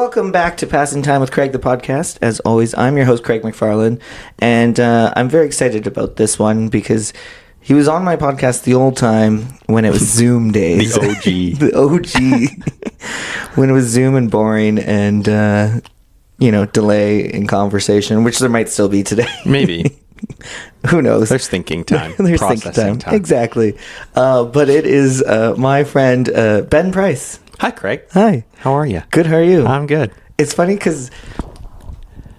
welcome back to Passing Time with Craig, the podcast. As always, I'm your host, Craig McFarlane, and I'm very excited about this one because he was on my podcast the old time when it was Zoom days. The OG. The OG. When it was Zoom and boring and, delay in conversation, which there might still be today. Maybe. Who knows? There's thinking time. There's thinking time. Exactly. But it is my friend, Ben Price. Hi, Craig. Hi. How are you? Good, how are you? I'm good. It's funny because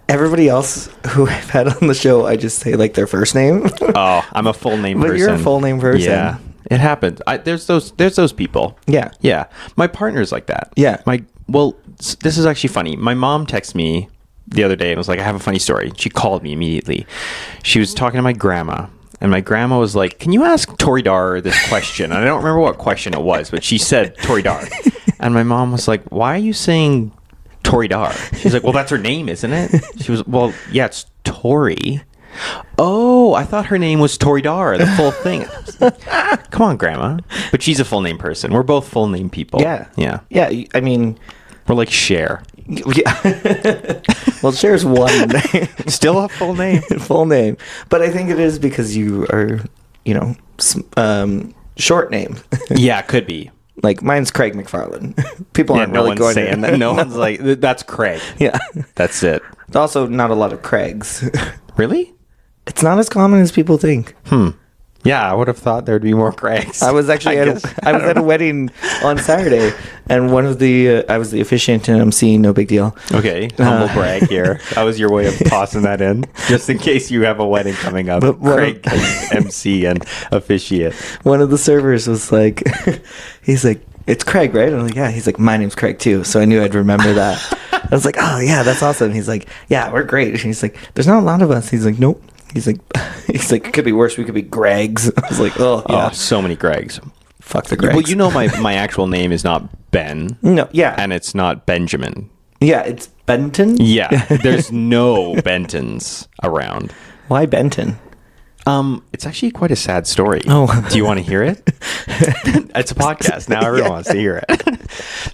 everybody else who I've had on the show, I just say like their first name. Oh, I'm a full name person. But you're a full name person. Yeah, it happens. There's those people. Yeah. Yeah. My partner's like that. Yeah. This is actually funny. My mom texted me the other day and was like, I have a funny story. She called me immediately. She was talking to my grandma. And my grandma was like, can you ask Tori Dar this question? And I don't remember what question it was, but she said Tori Dar. And my mom was like, why are you saying Tori Dar? She's like, well, that's her name, isn't it? She was, well, yeah, it's Tori. Oh, I thought her name was Tori Dar, the full thing. I was like, come on, Grandma. But she's a full name person. We're both full name people. Yeah. Yeah. Yeah. I mean, we're like Cher. Yeah. Well, Cher's one name. Still a full name. Full name. But I think it is because you are, short name. Yeah, could be. Like mine's Craig McFarlane. People aren't no really one's going saying that. No one's like, that's Craig. Yeah. That's it. There's also not a lot of Craigs. Really? It's not as common as people think. Yeah, I would have thought there'd be more Craigs. I was actually at a wedding on Saturday, and I was the officiant and MC. No big deal. Okay, humble brag here. That was your way of tossing that in, just in case you have a wedding coming up. But Craig can MC and officiate. One of the servers was like, he's like, it's Craig, right? I'm like, yeah. He's like, my name's Craig too. So I knew I'd remember that. I was like, oh yeah, that's awesome. He's like, yeah, we're great. And he's like, there's not a lot of us. He's like, nope. He's like, it could be worse. We could be Gregs. I was like, oh yeah, so many Gregs. Fuck the Gregs. Well, you know, my actual name is not Ben. No, yeah, and it's not Benjamin. Yeah, it's Benton. Yeah, there's no Bentons around. Why Benton? It's actually quite a sad story. Oh. Do you want to hear it? It's a podcast. Now everyone wants to hear it.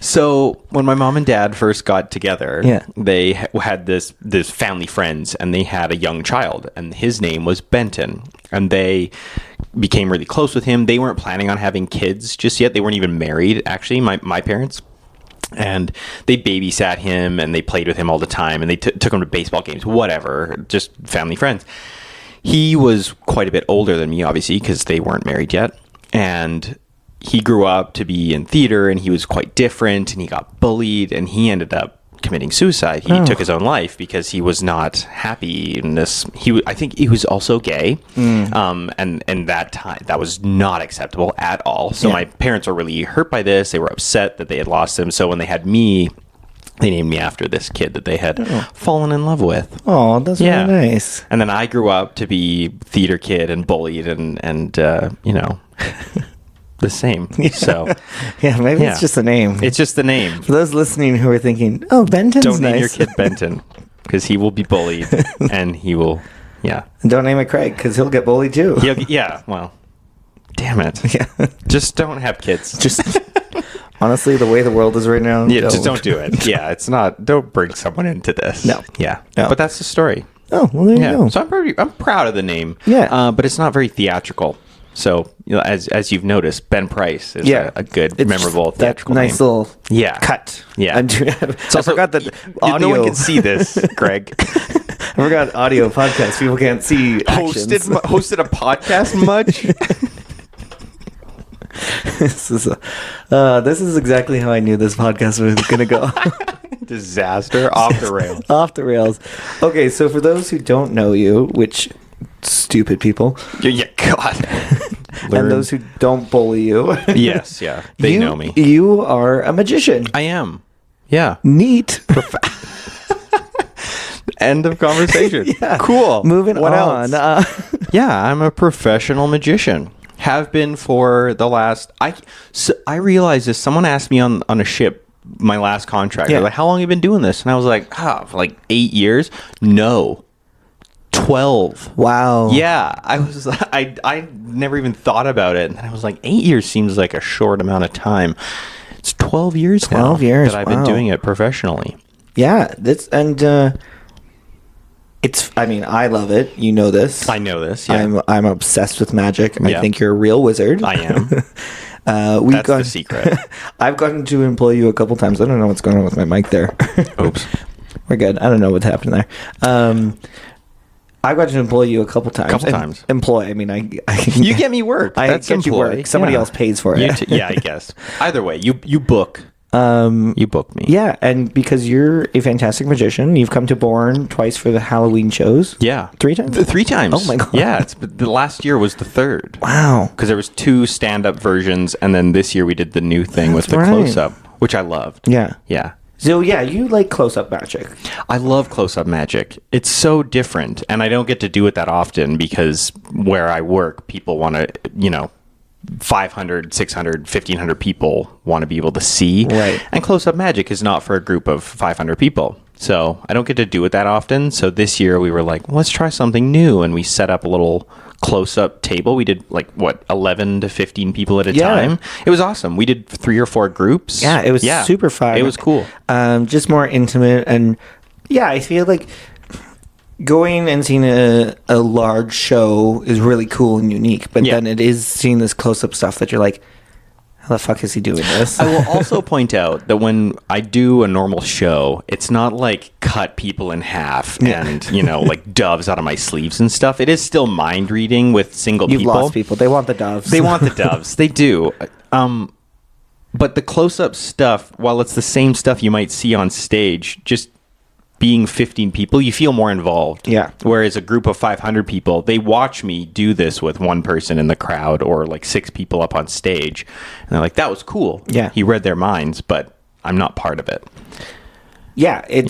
So when my mom and dad first got together, they had this family friends, and they had a young child, and his name was Benton. And they became really close with him. They weren't planning on having kids just yet. They weren't even married, actually, my parents. And they babysat him, and they played with him all the time, and they took him to baseball games, whatever, just family friends. He was quite a bit older than me, obviously, because they weren't married yet. And he grew up to be in theater, and he was quite different, and he got bullied, and he ended up committing suicide. He took his own life because he was not happy in this. I think he was also gay. And that time, that was not acceptable at all. So my parents were really hurt by this. They were upset that they had lost him. So when they had me, they named me after this kid that they had fallen in love with. Oh, that's really nice. And then I grew up to be theater kid and bullied and the same. Yeah. So maybe it's just a name. It's just the name. For those listening who are thinking, oh, Benton's don't name nice. your kid Benton because he will be bullied and he will, And don't name it Craig because he'll get bullied too. Well, damn it. Yeah. Just don't have kids. Just honestly, the way the world is right now. Just don't do it. Yeah, it's not. Don't bring someone into this. No. Yeah. No. But that's the story. Oh, well, there you go. So I'm proud of the name. Yeah. But it's not very theatrical. So as you've noticed, Ben Price is a good, memorable theatrical nice name. Little cut. Yeah. I forgot that audio. No one can see this, Greg. I forgot audio podcast. People can't see actions. Hosted a podcast much? This is exactly how I knew this podcast was going to go. Disaster. Off the rails. Off the rails. Okay, so for those who don't know you, which stupid people. Yeah, God. And those who don't bully you. Yes, yeah. They know me. You are a magician. I am. Yeah. Neat. End of conversation. Yeah. Cool. Moving what on. Else? Yeah, I'm a professional magician. Have been for the last... I realized this. Someone asked me on a ship, my last contract. They're like, how long have you been doing this? And I was like, for like 8 years? No. 12. Wow. Yeah. I never even thought about it. And then I was like, 8 years seems like a short amount of time. It's 12 years 12 now years. that I've been doing it professionally. Yeah, I mean, I love it. You know this. I know this. Yeah. I'm obsessed with magic. Yeah. I think you're a real wizard. I am. That's the secret. I've gotten to employ you a couple times. I don't know what's going on with my mic there. Oops. We're good. I don't know what happened there. I've got to employ you a couple times. Employ. I mean, I you get me work. That's get you work. Somebody else pays for it. Yeah, I guess. Either way, you book. You book me. Yeah, and because you're a fantastic magician, you've come to Bourne twice for the Halloween shows. Yeah, 3 times. 3 times. Oh my god. Yeah, the last year was the 3rd. Wow. Because there was 2 stand-up versions, and then this year we did the new thing with the close-up, which I loved. Yeah. Yeah. So yeah, you like close-up magic. I love close-up magic. It's so different, and I don't get to do it that often because where I work, people want to, 500, 600, 1,500 people want to be able to see. Right. And close-up magic is not for a group of 500 people. So I don't get to do it that often. So this year we were like, let's try something new. And we set up a little close-up table. We did 11 to 15 people at a time. It was awesome. We did 3 or 4 groups. Yeah, it was super fun. It was cool. Just more intimate. And yeah, I feel like going and seeing a large show is really cool and unique, but then it is seeing this close-up stuff that you're like, how the fuck is he doing this? I will also point out that when I do a normal show, it's not like cut people in half and, like doves out of my sleeves and stuff. It is still mind reading with single people. You've lost people. They want the doves. They want the doves. They do. But the close-up stuff, while it's the same stuff you might see on stage, just being 15 people, you feel more involved. Yeah. Whereas a group of 500 people, they watch me do this with one person in the crowd or 6 people up on stage. And they're like, that was cool. Yeah. He read their minds, but I'm not part of it. Yeah. And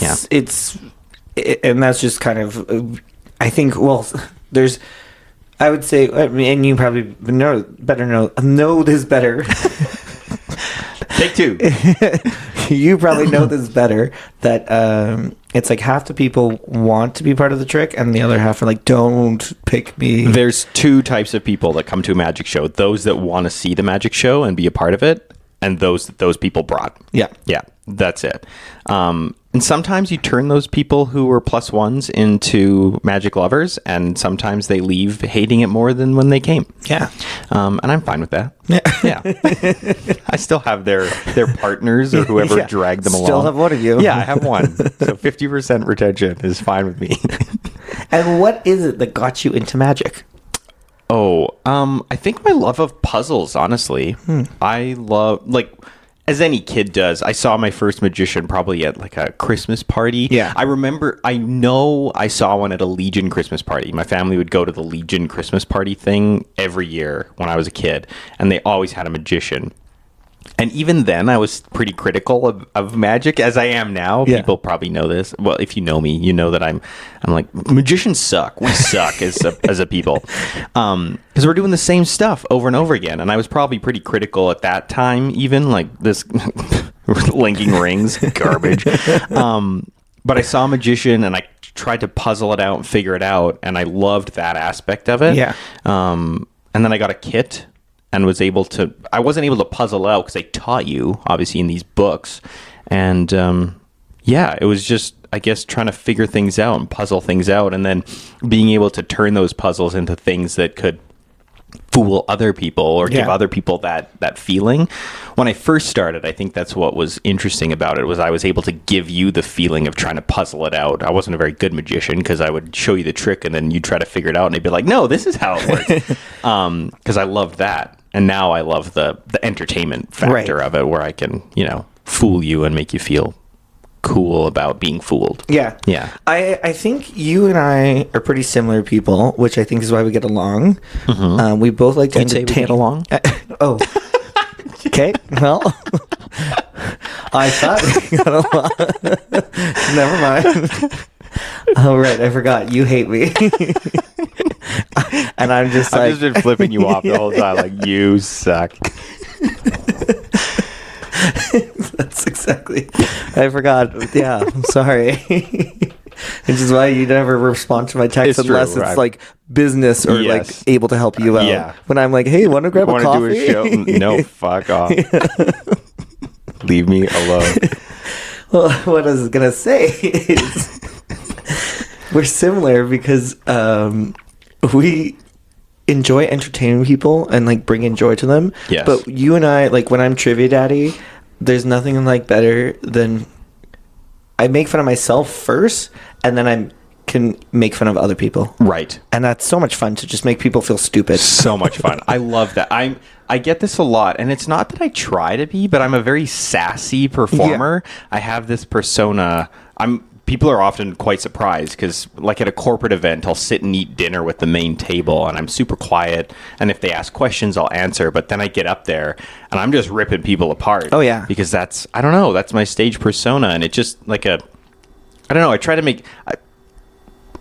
that's just kind of, I think, I would say, and you probably know this better. Take 2. You probably know this better, that it's like half the people want to be part of the trick and the other half are like, don't pick me. There's 2 types of people that come to a magic show. Those that want to see the magic show and be a part of it, and those people brought. Yeah. Yeah, that's it. And sometimes you turn those people who were +1s into magic lovers, and sometimes they leave hating it more than when they came. Yeah. And I'm fine with that. Yeah. I still have their partners or whoever dragged them along. Still have one of you. Yeah, I have one. So 50% retention is fine with me. And what is it that got you into magic? Oh, I think my love of puzzles, honestly. I love, as any kid does, I saw my first magician probably at a Christmas party. Yeah. I know I saw one at a Legion Christmas party. My family would go to the Legion Christmas party thing every year when I was a kid, and they always had a magician. And even then, I was pretty critical of magic, as I am now. Yeah. People probably know this. Well, if you know me, you know that I'm like, magicians suck. We suck as a people. Because we're doing the same stuff over and over again. And I was probably pretty critical at that time, even like this linking rings, garbage. But I saw a magician and I tried to puzzle it out and figure it out. And I loved that aspect of it. Yeah. And then I got a kit. And I wasn't able to puzzle out because they taught you, obviously, in these books. And it was just, I guess, trying to figure things out and puzzle things out. And then being able to turn those puzzles into things that could fool other people or give other people that feeling. When I first started, I think that's what was interesting about it, was I was able to give you the feeling of trying to puzzle it out. I wasn't a very good magician because I would show you the trick and then you'd try to figure it out and they'd be like, no, this is how it works. Because I loved that. And now I love the entertainment factor of it, where I can, fool you and make you feel cool about being fooled. Yeah. Yeah. I think you and I are pretty similar people, which I think is why we get along. Mm-hmm. We both like to entertain. We get along? Oh. Okay. Well, I thought we got along. Never mind. Oh, right. I forgot. You hate me. And I'm just I've just been flipping you off the whole time. Like, you suck. That's exactly. I forgot. Yeah. I'm sorry. Which is why you never respond to my text unless it's like business or like able to help you out. Yeah. When I'm like, hey, want to grab a coffee? Do a show? No, fuck off. Leave me alone. Well, what I was gonna say is we're similar because we enjoy entertaining people and like bringing joy to them. Yes. But you and I, like when I'm Trivia Daddy, there's nothing like better than I make fun of myself first, and then I can make fun of other people. Right. And that's so much fun to just make people feel stupid. So much fun. I love that. I get this a lot, and it's not that I try to be, but I'm a very sassy performer. Yeah. I have this persona. People are often quite surprised because, like at a corporate event, I'll sit and eat dinner with the main table, and I'm super quiet. And if they ask questions, I'll answer. But then I get up there, and I'm just ripping people apart. Oh yeah, because that's my stage persona, and it just I don't know. I try to make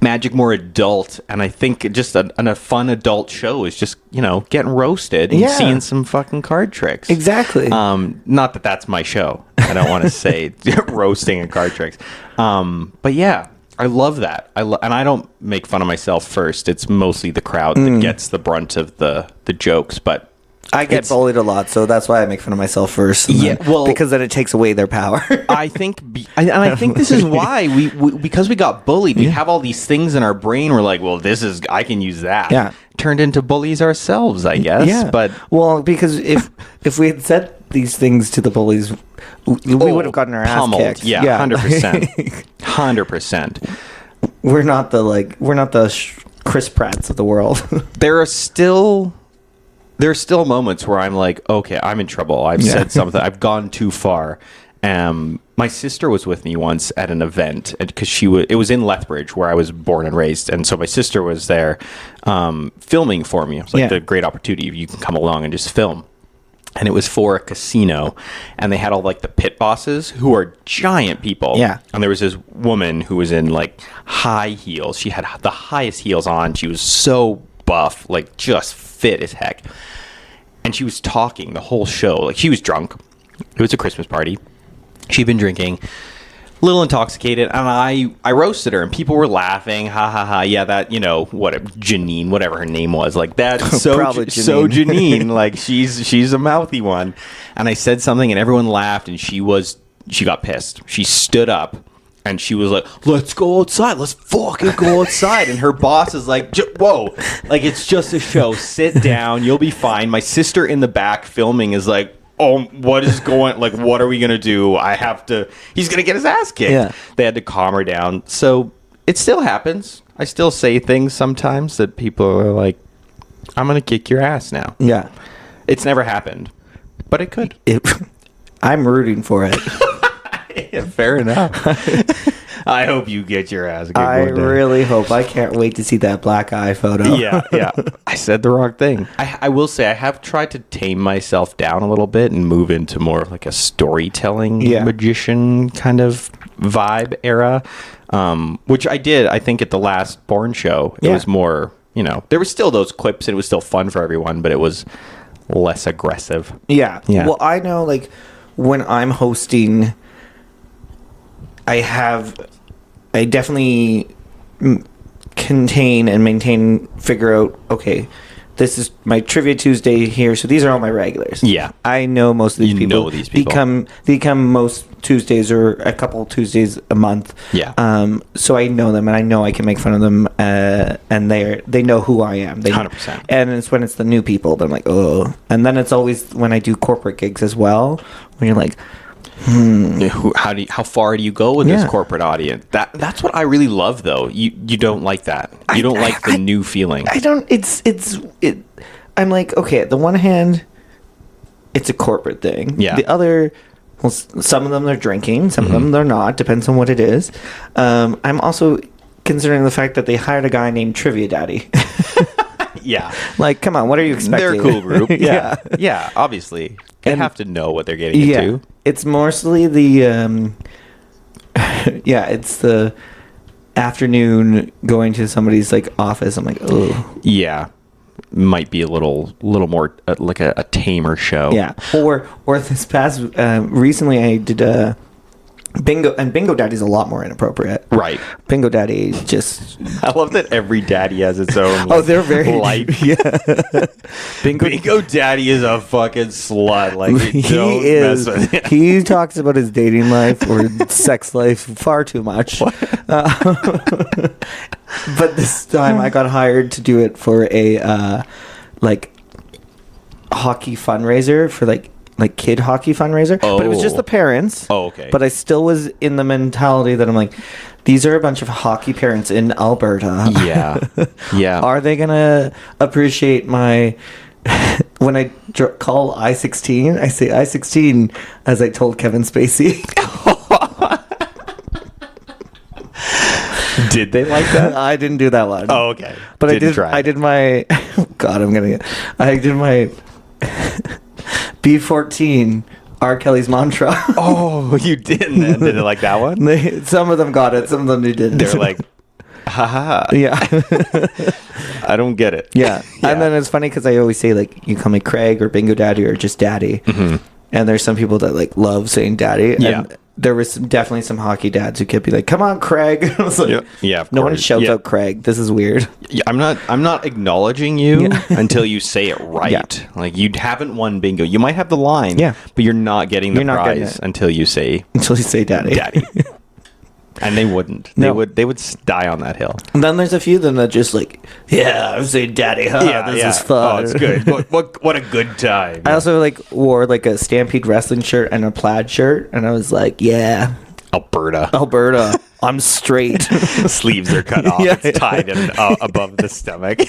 Magic more adult, and I think just a fun adult show is just getting roasted and seeing some fucking card tricks. Exactly. Not that that's my show. I don't want to say roasting and card tricks. But yeah, I love that. And I don't make fun of myself first. It's mostly the crowd that gets the brunt of the jokes. But I get bullied a lot, so that's why I make fun of myself first. Yeah, well, because then it takes away their power. I think this is why we because we got bullied. We have all these things in our brain. We're like, well, I can use that. Yeah, turned into bullies ourselves, I guess. Yeah, but because if we had said these things to the bullies, we would have gotten our pummeled. Ass kicked. Yeah, 100%, 100%. We're not the Chris Pratts of the world. There are still moments where I'm like, okay, I'm in trouble. I've said something. I've gone too far. My sister was with me once at an event because it was in Lethbridge where I was born and raised. And so my sister was there filming for me. It was like the great opportunity. You can come along and just film. And it was for a casino. And they had all like the pit bosses who are giant people. Yeah. And there was this woman who was in like high heels. She had the highest heels on. She was so buff, like just fit as heck. And she was talking the whole show. Like she was drunk. It was a Christmas party. She'd been drinking, a little intoxicated, and I roasted her, and people were laughing. Ha ha ha! Yeah, that Janine, whatever her name was, like that's so Janine. Like she's a mouthy one. And I said something, and everyone laughed, and she got pissed. She stood up. And she was like, let's go outside. Let's fucking go outside. And her boss is like, whoa, like it's just a show. Sit down. You'll be fine. My sister in the back filming is like, oh, what are we going to do? He's going to get his ass kicked. Yeah. They had to calm her down. So it still happens. I still say things sometimes that people are like, I'm going to kick your ass now. Yeah. It's never happened, but it could. I'm rooting for it. Yeah, fair enough. I hope you get your ass kicked. I really hope. I can't wait to see that black eye photo. Yeah. I said the wrong thing. I will say I have tried to tame myself down a little bit and move into more of like a storytelling magician kind of vibe era, which I did, I think, at the last Born show. It was more, there were still those clips and it was still fun for everyone, but it was less aggressive. Yeah. Well, I know, like, when I'm hosting, I definitely contain and figure out, okay, this is my Trivia Tuesday here, so these are all my regulars. Yeah. I know most of these people. You know these people. Become most Tuesdays or a couple Tuesdays a month. Yeah. So I know them, and I know I can make fun of them, and they know who I am. 100%. And it's when it's the new people, they're like, oh. And then it's always when I do corporate gigs as well, when you're like, How far do you go with this corporate audience? That's what I really love, though. You don't like that. You don't like the new feeling. I don't. I'm like, okay. At the one hand, it's a corporate thing. Yeah. The other, well, some of them they're drinking. Some of them they're not. Depends on what it is. I'm also considering the fact that they hired a guy named Trivia Daddy. Yeah. Like, come on, what are you expecting? They're a cool group. Yeah. Yeah, obviously. They have to know what they're getting into. It's mostly the it's the afternoon going to somebody's like office. I'm like, oh. Yeah. Might be a little more like a tamer show. Yeah. Or this past recently I did Bingo Daddy's a lot more inappropriate. Right. Bingo Daddy just... I love that every daddy has its own they're very... life. Yeah. Bingo Daddy is a fucking slut. Like, he talks about his dating life or sex life far too much. But this time I got hired to do it for a hockey fundraiser for like kid hockey fundraiser. But it was just the parents. Oh, okay. But I still was in the mentality that I'm like, these are a bunch of hockey parents in Alberta. Yeah. Yeah. Are they gonna appreciate my when I call I-16, I say I-16 as I told Kevin Spacey. Did they like that? I didn't do that one. Oh, okay. But Didn't try. I did my God, I did my B14 R. Kelly's mantra. Oh, you didn't then? Did they like that one? Some of them got it, some of them didn't. They were like, haha. Yeah. I don't get it. Yeah. And then it's funny because I always say, like, you call me Craig or Bingo Daddy or just Daddy. Mm-hmm. And there's some people that, like, love saying Daddy. Yeah. And there was definitely some hockey dads who could be like, come on, Craig. I was like, yeah, no one shouts out Craig. This is weird. Yeah, I'm not acknowledging you until you say it right. Yeah. Like, you haven't won bingo. You might have the line, but you're not getting the prize until you say Daddy. Daddy. And they wouldn't. No. They would die on that hill. And then there's a few of them that just like, I'm saying Daddy. This is fun. Oh, it's good. What a good time. I also like wore like a Stampede wrestling shirt and a plaid shirt, and I was like, Alberta. I'm straight. Sleeves are cut off. It's tied in, above the stomach.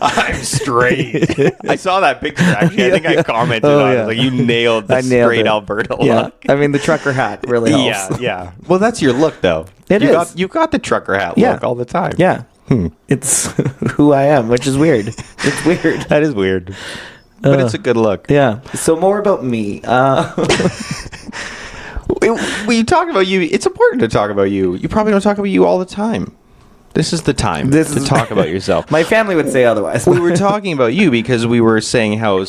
I'm straight. I saw that picture, actually. I think I commented on it. Like, you nailed the straight Alberta look. I mean, the trucker hat really helps. Yeah. Well, that's your look, though. You got the trucker hat look all the time. Yeah. It's who I am, which is weird. It's weird. That is weird. But it's a good look. Yeah. So more about me. We talk about you. It's important to talk about you. You probably don't talk about you all the time. This is the time to talk about yourself. My family would say otherwise. We were talking about you because we were saying how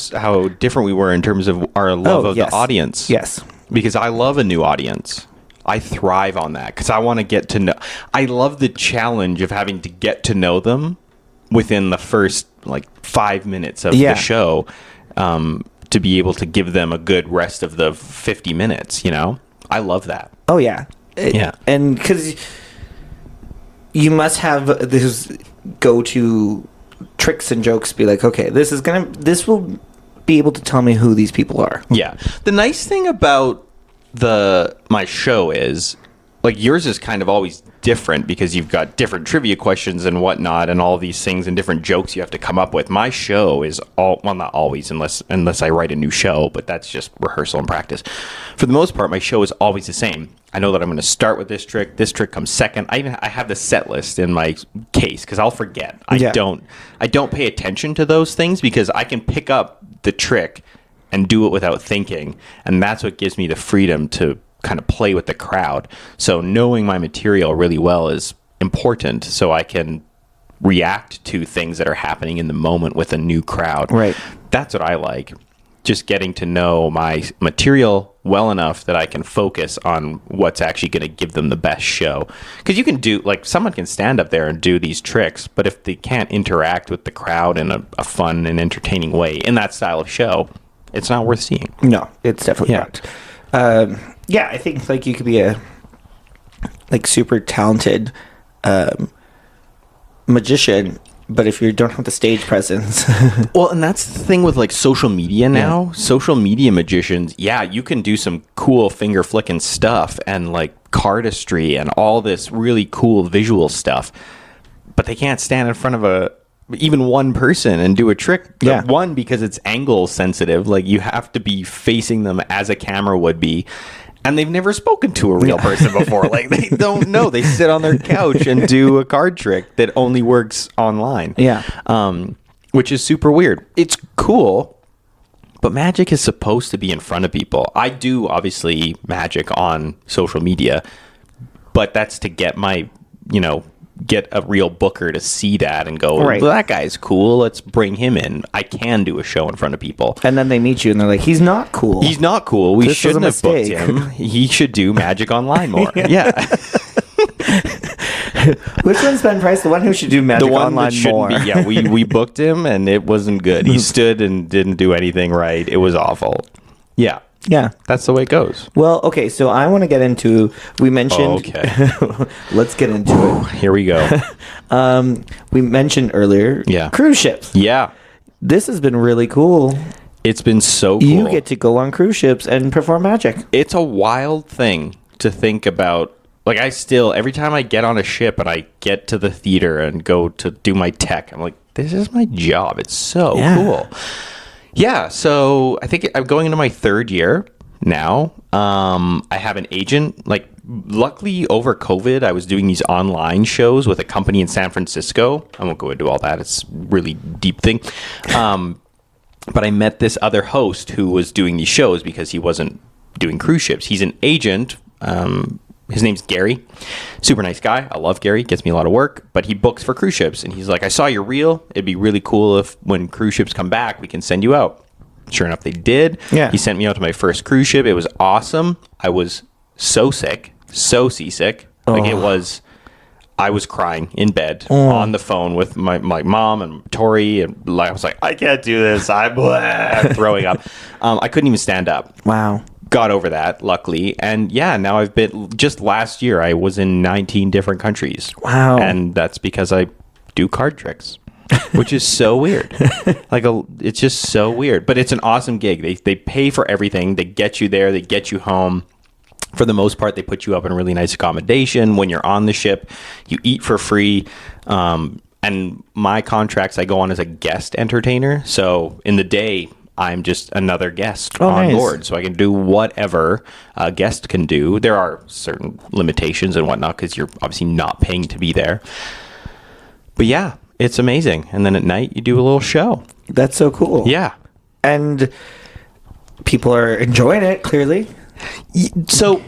different we were in terms of our love of the audience. Yes. Because I love a new audience. I thrive on that because I want to get to know. I love the challenge of having to get to know them within the first 5 minutes of the show, to be able to give them a good rest of the 50 minutes. I love that. Oh yeah. And because you must have this go-to tricks and jokes. Be like, okay, this will be able to tell me who these people are. Yeah. The nice thing about my show is, yours is kind of always different because you've got different trivia questions and whatnot and all these things and different jokes you have to come up with. My show is not always, unless I write a new show, but that's just rehearsal and practice. For the most part, my show is always the same. I know that I'm going to start with this trick. This trick comes second. I have the set list in my case because I'll forget. I don't pay attention to those things because I can pick up the trick and do it without thinking. And that's what gives me the freedom to kind of play with the crowd. So knowing my material really well is important so I can react to things that are happening in the moment with a new crowd. Right. That's what I like. Just getting to know my material well enough that I can focus on what's actually going to give them the best show. Because you can do, someone can stand up there and do these tricks, but if they can't interact with the crowd in a fun and entertaining way in that style of show, it's not worth seeing. No, it's definitely not. I think you could be a super talented magician, but if you don't have the stage presence. Well, and that's the thing with social media now. Social media magicians, you can do some cool finger flicking stuff and cardistry and all this really cool visual stuff, but they can't stand in front of even one person and do a trick. One, because it's angle sensitive. You have to be facing them as a camera would be. And they've never spoken to a real person before. They don't know. They sit on their couch and do a card trick that only works online. Yeah. Which is super weird. It's cool, but magic is supposed to be in front of people. I do, obviously, magic on social media, but that's to get my, get a real booker to see that and go, Right. well, that guy's cool. Let's bring him in. I can do a show in front of people. And then they meet you and they're like, he's not cool. He's not cool. We This was a shouldn't have booked mistake. him. He should do Magic Online more. Yeah. Which one's Ben Price? The one who should do Magic The one Online that shouldn't more. be. Yeah, we booked him and it wasn't good. He stood and didn't do anything right. It was awful. Yeah. Yeah. That's the way it goes. Well, okay, so I want to get into, we mentioned, let's get into it. Here we go. We mentioned earlier, Yeah. cruise ships. Yeah. This has been really cool. It's been so cool. You get to go on cruise ships and perform magic. It's a wild thing to think about. Like, I still, every time I get on a ship and I get to the theater and go to do my tech, I'm like, this is my job. It's so cool. Yeah, so I think I'm going into my third year now. I have an agent. Like, luckily over COVID, I was doing these online shows with a company in San Francisco. I won't go into all that. It's a really deep thing. But I met this other host who was doing these shows because he wasn't doing cruise ships. He's an agent. His name's Gary. Super nice guy. I love Gary. Gets me a lot of work. But he books for cruise ships. And he's like, I saw your reel. It'd be really cool if when cruise ships come back, we can send you out. Sure enough, they did. Yeah. He sent me out to my first cruise ship. It was awesome. I was so sick. So seasick. Like it was... I was crying in bed on the phone with my mom and Tori, and I was like, I can't do this. I'm throwing up. I couldn't even stand up. Wow. Got over that, luckily. And yeah, now I've been, just last year, I was in 19 different countries. Wow. And that's because I do card tricks, which is so weird. It's just so weird. But it's an awesome gig. They pay for everything. They get you there. They get you home. For the most part, they put you up in a really nice accommodation. When you're on the ship, you eat for free. And my contracts, I go on as a guest entertainer. So in the day, I'm just another guest on board. So I can do whatever a guest can do. There are certain limitations and whatnot because you're obviously not paying to be there. But yeah, it's amazing. And then at night, you do a little show. That's so cool. Yeah. And people are enjoying it, clearly. So,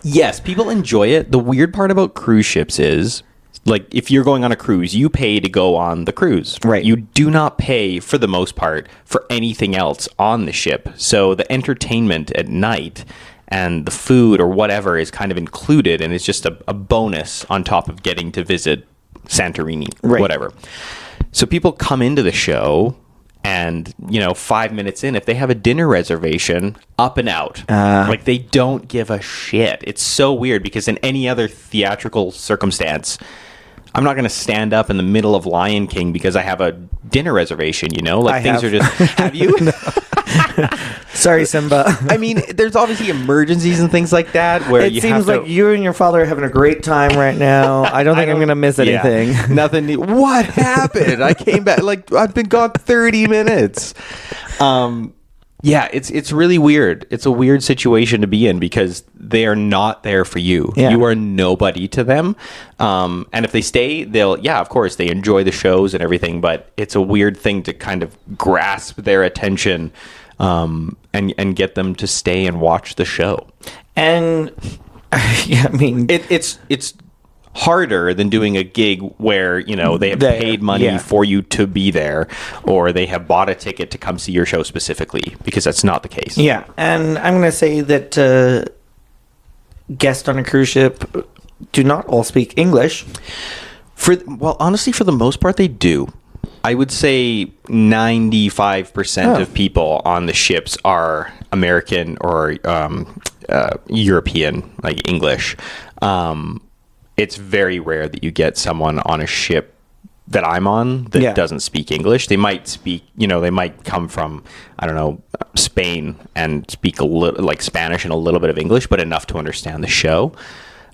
yes, people enjoy it. The weird part about cruise ships is, like, if you're going on a cruise, you pay to go on the cruise. Right. You do not pay, for the most part, for anything else on the ship. So the entertainment at night and the food or whatever is kind of included, and it's just a bonus on top of getting to visit Santorini, whatever. So people come into the show... And, 5 minutes in, if they have a dinner reservation, up and out. Like, they don't give a shit. It's so weird because in any other theatrical circumstance, I'm not going to stand up in the middle of Lion King because I have a dinner reservation, Like, things are just... Have you? Sorry, Simba. I mean, there's obviously emergencies and things like that where it seems like you and your father are having a great time right now. I don't think I'm going to miss anything. Yeah, nothing. What happened? I came back. Like, I've been gone 30 minutes. Yeah, it's really weird. It's a weird situation to be in because they are not there for you. Yeah. You are nobody to them. And if they stay, of course, they enjoy the shows and everything, but it's a weird thing to kind of grasp their attention and get them to stay and watch the show. And, yeah, I mean... It's harder than doing a gig where they have paid money for you to be there, or they have bought a ticket to come see your show specifically, because that's not the case. Yeah, and I'm going to say that guests on a cruise ship do not all speak English. Honestly, for the most part, they do. I would say 95% of people on the ships are American or European, like English. It's very rare that you get someone on a ship that I'm on that doesn't speak English. They might speak, they might come from, I don't know, Spain and speak a little like Spanish and a little bit of English, but enough to understand the show.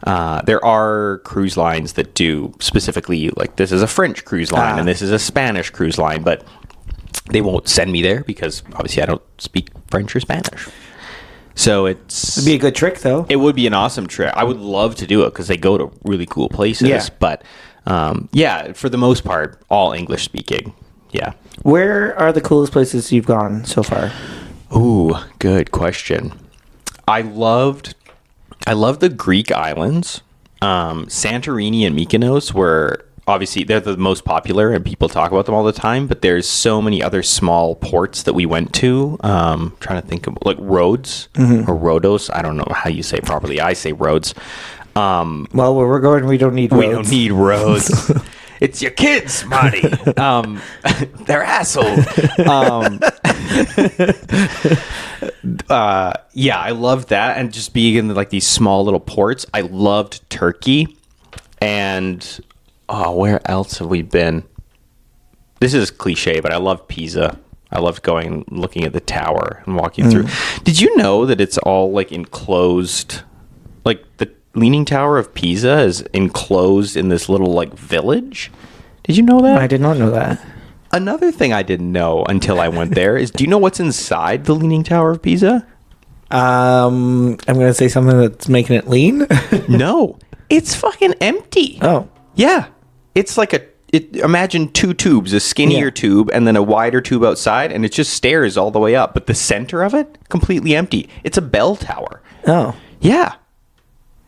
There are cruise lines that do specifically, like this is a French cruise line and this is a Spanish cruise line, but they won't send me there because obviously I don't speak French or Spanish. So it'd be a good trick, though. It would be an awesome trick. I would love to do it because they go to really cool places. Yeah. But for the most part, all English speaking. Yeah. Where are the coolest places you've gone so far? Ooh, good question. I loved the Greek islands. Santorini and Mykonos were obviously they're the most popular and people talk about them all the time, but there's so many other small ports that we went to. Trying to think of like Rhodes or Rhodos. I don't know how you say it properly. I say Rhodes. Well, where we're going, we don't need roads. We don't need roads. It's your kids, Marty. They're assholes. Yeah, I loved that. And just being in like these small little ports. I loved Turkey. And where else have we been? This is cliche, but I love Pisa. I loved going and looking at the tower and walking through. Did you know that it's all like enclosed? Like the Leaning Tower of Pisa is enclosed in this little like village. Did you know that? I did not know that. Another thing I didn't know until I went there is, do you know what's inside the Leaning Tower of Pisa? I'm going to say something that's making it lean. No, it's fucking empty. Oh. Yeah. It's like imagine two tubes, a skinnier tube and then a wider tube outside, and it just stairs all the way up. But the center of it, completely empty. It's a bell tower. Oh. Yeah.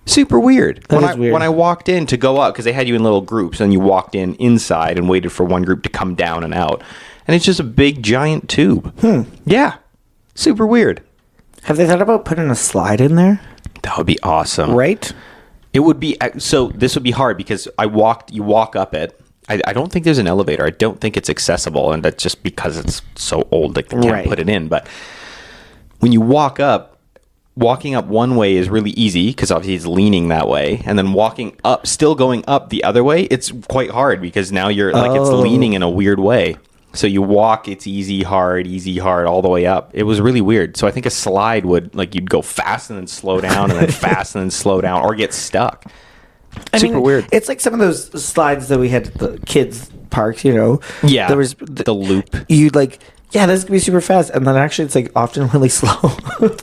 Super weird. Weird. When I walked in to go up, because they had you in little groups, and you walked in inside and waited for one group to come down and out, and it's just a big giant tube. Yeah, super weird. Have they thought about putting a slide in there? That would be awesome, right? It would be. So this would be hard because you walk up it. I don't think there's an elevator. I don't think it's accessible, and that's just because it's so old, like they can't put it in. But when you walking up one way is really easy because obviously it's leaning that way, and then walking up, still going up the other way, it's quite hard because now you're like it's leaning in a weird way. So you walk, it's easy, hard, all the way up. It was really weird. So I think a slide would like you'd go fast and then slow down, and then fast and then slow down, or get stuck. Super weird. It's like some of those slides that we had at the kids' parks. You know, Yeah, there was the loop. You'd like. Yeah, this could be super fast, and then actually it's like often really slow.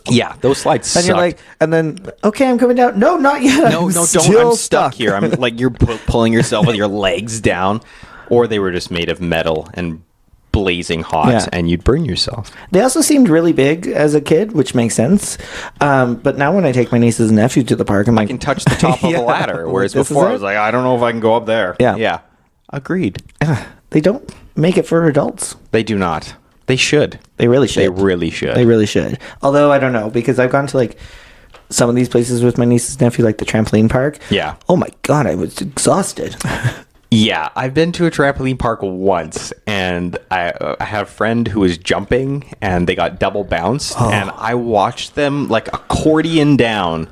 Yeah, those slides suck. And you're like, and then okay, I'm coming down. No, not yet. No, don't. I'm stuck here. I'm like you're pulling yourself with your legs down, or they were just made of metal and blazing hot, and you'd burn yourself. They also seemed really big as a kid, which makes sense. But now when I take my nieces and nephews to the park, I'm like, I can touch the top of the ladder, whereas before I was like, I don't know if I can go up there. Yeah. Agreed. They don't make it for adults. They do not. They should. They really should. They really should. They really should. Although I don't know, because I've gone to like some of these places with my nieces and nephews, like the trampoline park. Yeah. Oh my God, I was exhausted. Yeah, I've been to a trampoline park once, and I had a friend who was jumping, and they got double bounced, and I watched them like accordion down.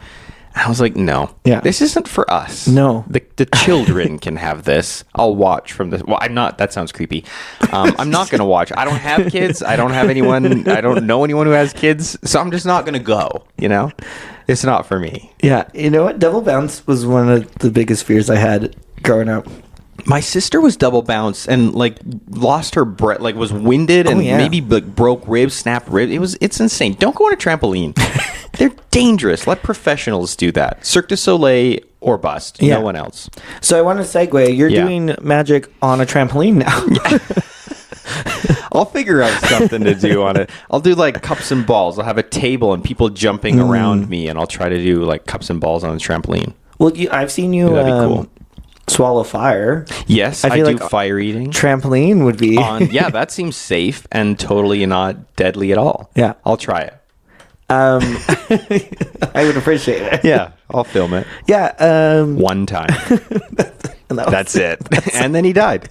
I was like, no, this isn't for us. No. The children can have this. I'll watch from this. Well, I'm not. That sounds creepy. I'm not going to watch. I don't have kids. I don't have anyone. I don't know anyone who has kids. So I'm just not going to go, you know? It's not for me. Yeah. You know what? Double bounce was one of the biggest fears I had growing up. My sister was double bounced and like lost her breath, like was winded and maybe like broke ribs, snapped ribs. It's insane. Don't go on a trampoline. They're dangerous. Let professionals do that. Cirque du Soleil or bust. No one else. So I want to segue. You're doing magic on a trampoline now. I'll figure out something to do on it. I'll do like cups and balls. I'll have a table and people jumping around me, and I'll try to do like cups and balls on a trampoline. Well, I've seen you that'd be cool. Swallow fire. Yes, I do like fire eating. Trampoline would be. Yeah, that seems safe and totally not deadly at all. Yeah. I'll try it. I would appreciate it. Yeah, I'll film it. Yeah. One time. That's it. And then he died.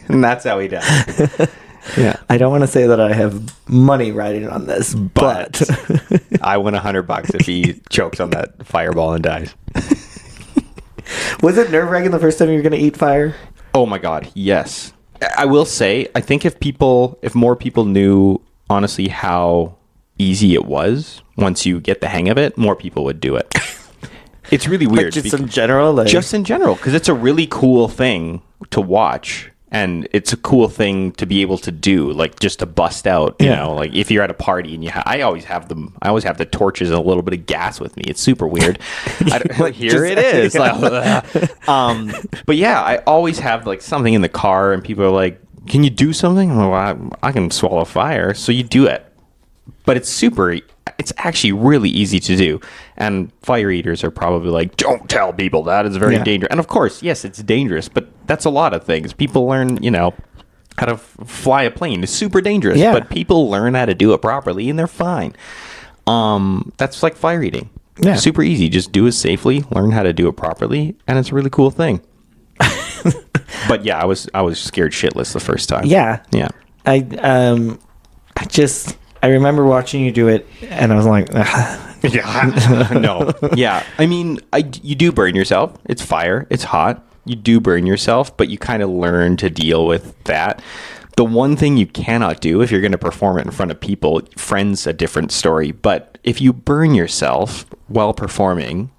And that's how he died. Yeah. I don't want to say that I have money riding on this, but I win $100 if he chokes on that fireball and dies. Was it nerve-wracking the first time you were going to eat fire? Oh my God, yes. I will say, I think if more people knew honestly how easy it was once you get the hang of it, more people would do it. It's really weird. Like just in general? Just in general, because it's a really cool thing to watch. And it's a cool thing to be able to do, like just to bust out, you know, like if you're at a party and I always have the torches and a little bit of gas with me. It's super weird. Here it is. But yeah, I always have like something in the car and people are like, can you do something? I'm like, well, I can swallow fire. So you do it. but it's actually really easy to do. And fire eaters are probably like, don't tell people that, it's very dangerous. And of course, yes, it's dangerous, but that's a lot of things. People learn, how to fly a plane. It's super dangerous, but people learn how to do it properly and they're fine. That's like fire eating. Yeah. Super easy. Just do it safely, learn how to do it properly, and it's a really cool thing. But yeah, I was scared shitless the first time. Yeah. Yeah. I remember watching you do it, and I was like, no. Yeah. I mean, you do burn yourself. It's fire. It's hot. You do burn yourself, but you kind of learn to deal with that. The one thing you cannot do if you're going to perform it in front of people, friends, a different story. But if you burn yourself while performing,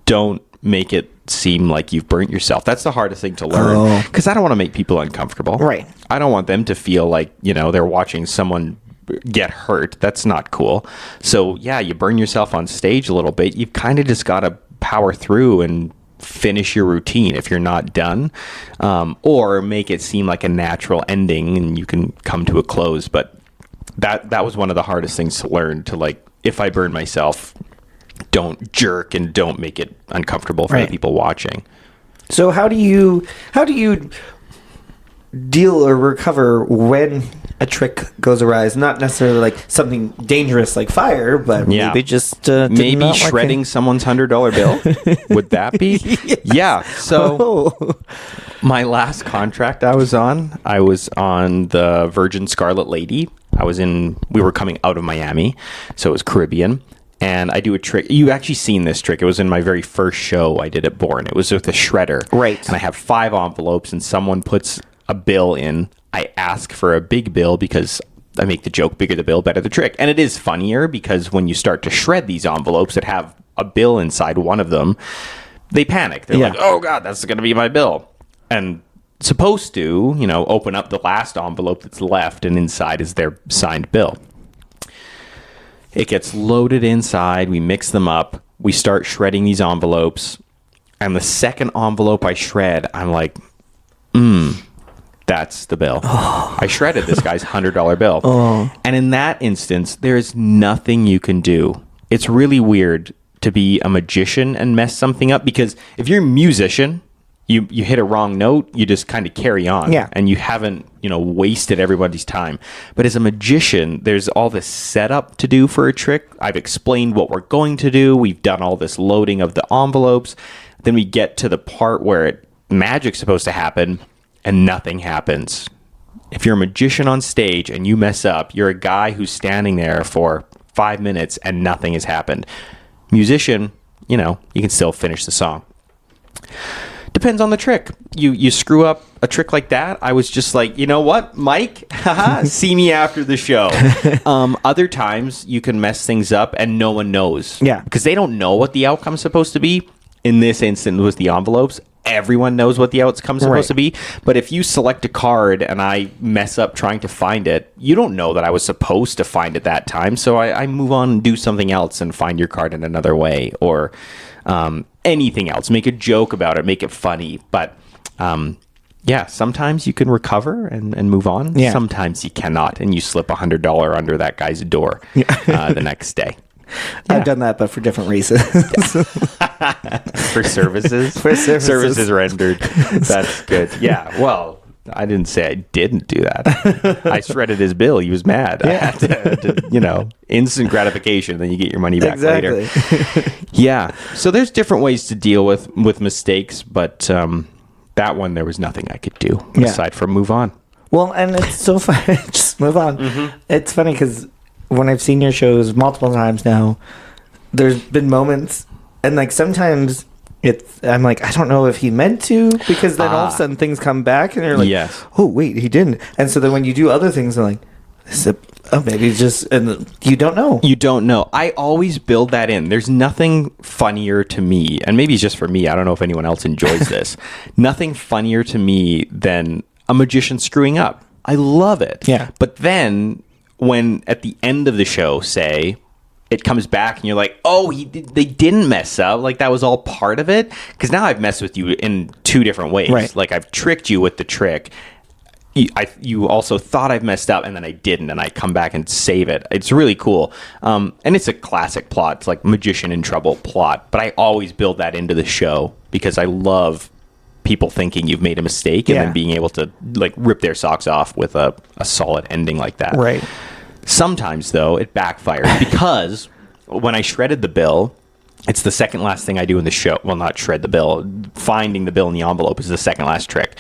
don't make it seem like you've burnt yourself. That's the hardest thing to learn, because I don't want to make people uncomfortable. Right. I don't want them to feel like, they're watching someone get hurt. That's not cool. So yeah, you burn yourself on stage a little bit. You've kind of just got to power through and finish your routine if you're not done, or make it seem like a natural ending and you can come to a close. But that was one of the hardest things to learn, to like, if I burn myself, don't jerk and don't make it uncomfortable for the people watching. So how do you deal or recover when a trick goes awry? Not necessarily like something dangerous like fire, but maybe just maybe shredding someone's $100 bill. Would that be? Yes. Yeah. So my last contract I was on the Virgin Scarlet Lady. We were coming out of Miami, so it was Caribbean. And I do a trick. You actually seen this trick. It was in my very first show I did at Bourne. It was with a shredder. Right. And I have 5 envelopes, and someone puts a bill in. I ask for a big bill because I make the joke, bigger the bill, better the trick. And it is funnier because when you start to shred these envelopes that have a bill inside one of them, they panic. They're like, oh God, that's going to be my bill. And supposed to, open up the last envelope that's left, and inside is their signed bill. It gets loaded inside. We mix them up. We start shredding these envelopes. And the second envelope I shred, I'm like, that's the bill. I shredded this guy's $100 bill. And in that instance, there is nothing you can do. It's really weird to be a magician and mess something up, because if you're a musician, you hit a wrong note, you just kind of carry on. Yeah. And you haven't, wasted everybody's time. But as a magician, there's all this setup to do for a trick. I've explained what we're going to do. We've done all this loading of the envelopes. Then we get to the part where magic's supposed to happen, and nothing happens. If you're a magician on stage and you mess up, you're a guy who's standing there for 5 minutes and nothing has happened. Musician, you can still finish the song. Depends on the trick. You screw up a trick like that, I was just like, you know what, Mike? See me after the show. Other times you can mess things up and no one knows. Yeah. Because they don't know what the outcome's supposed to be. In this instance with the envelopes, everyone knows what the outcome's supposed to be. But if you select a card and I mess up trying to find it, you don't know that I was supposed to find it that time. So I move on and do something else and find your card in another way, or anything else. Make a joke about it, make it funny. But sometimes you can recover and move on. Yeah. Sometimes you cannot, and you slip $100 under that guy's door the next day. I've done that, but for different reasons. For services? For services rendered. That's good. Yeah, well, I didn't say I didn't do that. I shredded his bill. He was mad. Yeah. I had to, instant gratification. Then you get your money back later. Yeah. So there's different ways to deal with mistakes, but that one, there was nothing I could do aside from move on. Well, and it's so funny. Just move on. Mm-hmm. It's funny because when I've seen your shows multiple times now, there's been moments, and like sometimes I'm like, I don't know if he meant to, because then all of a sudden things come back and you're like, yes. Oh wait, he didn't. And so then when you do other things, I'm like, maybe just, and you don't know. You don't know. I always build that in. There's nothing funnier to me, and maybe it's just for me, I don't know if anyone else enjoys this. Nothing funnier to me than a magician screwing up. I love it. Yeah. But then when at the end of the show, say, it comes back and you're like, oh, they didn't mess up. Like, that was all part of it. Because now I've messed with you in 2 different ways. Right. Like, I've tricked you with the trick. you also thought I've messed up and then I didn't, and I come back and save it. It's really cool. And it's a classic plot. It's like magician in trouble plot, but I always build that into the show because I love people thinking you've made a mistake and then being able to like rip their socks off with a solid ending like that. Right. Sometimes though it backfires because when I shredded the bill, it's the second last thing I do in the show. Well, not shred the bill. Finding the bill in the envelope is the second last trick.